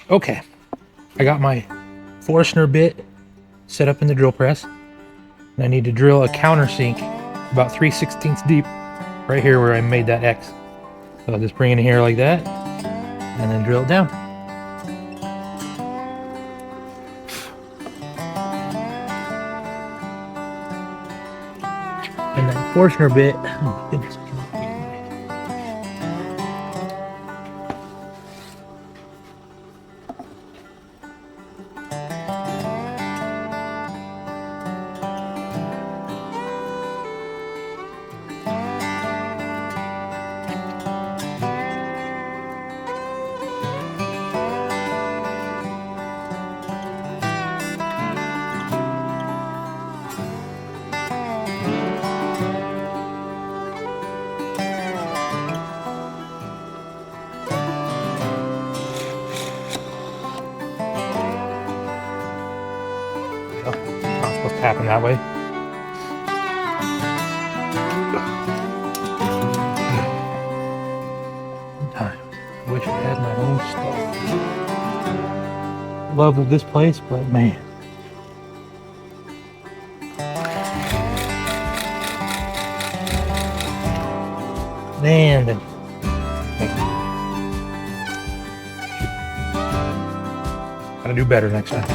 Okay, I got my Forstner bit set up in the drill press, and I need to drill a countersink about 3/16 deep right here where I made that X. So I'll just bring it in here like that and then drill it down. And that Forstner bit, oh goodness. Not supposed to happen that way. Sometimes I wish I had my own stuff. Love of this place, but man. Man, gotta do better next time.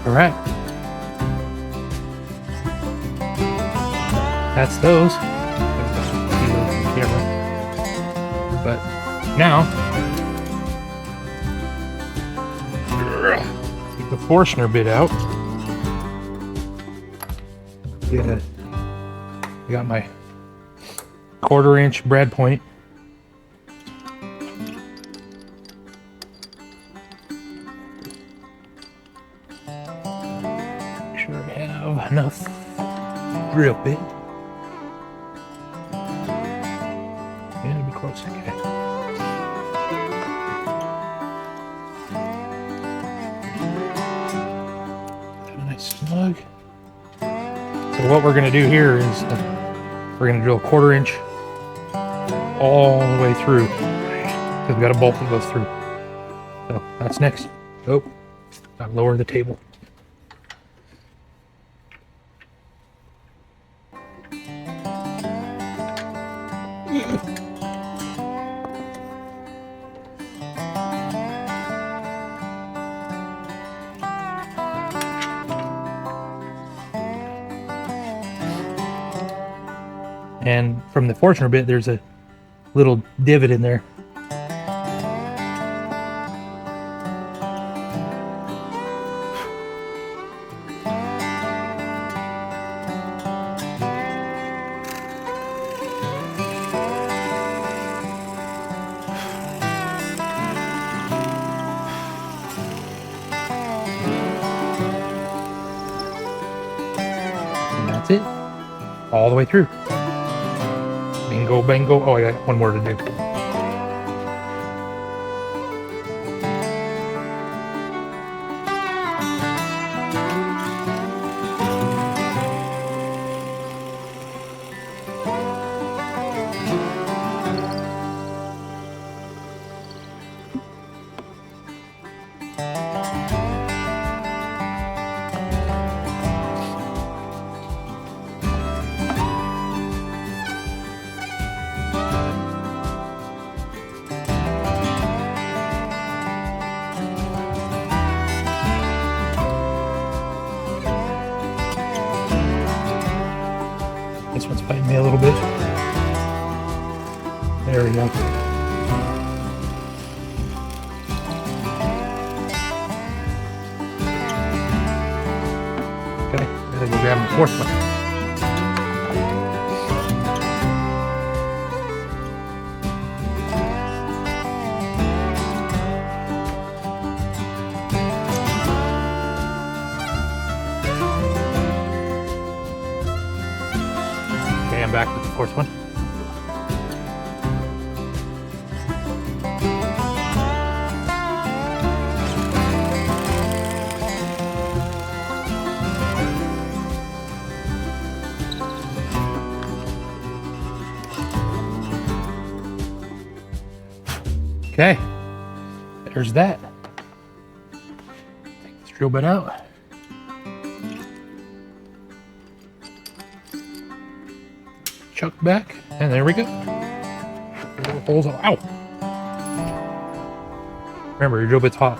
All right, that's those. But now, take the Forstner bit out. I got my 1/4-inch brad point. Make sure I have enough drill bit. Yeah, it'll be close. Okay. Have a nice snug. So what we're going to do here is we're going to drill 1/4 inch all the way through because we got a bolt that goes through. So that's next. Oh, got to lower the table. And from the Forstner bit, there's a little divot in there. And that's it. All the way through. Bingo, bingo. Oh, I got one more to do. This one's biting me a little bit. There we go. grabbing the fourth one. Okay, I'm back with the fourth one. Okay, there's that. Take this drill bit out. Chuck back, and there we go. Little holes. Ow! Remember, your drill bit's hot.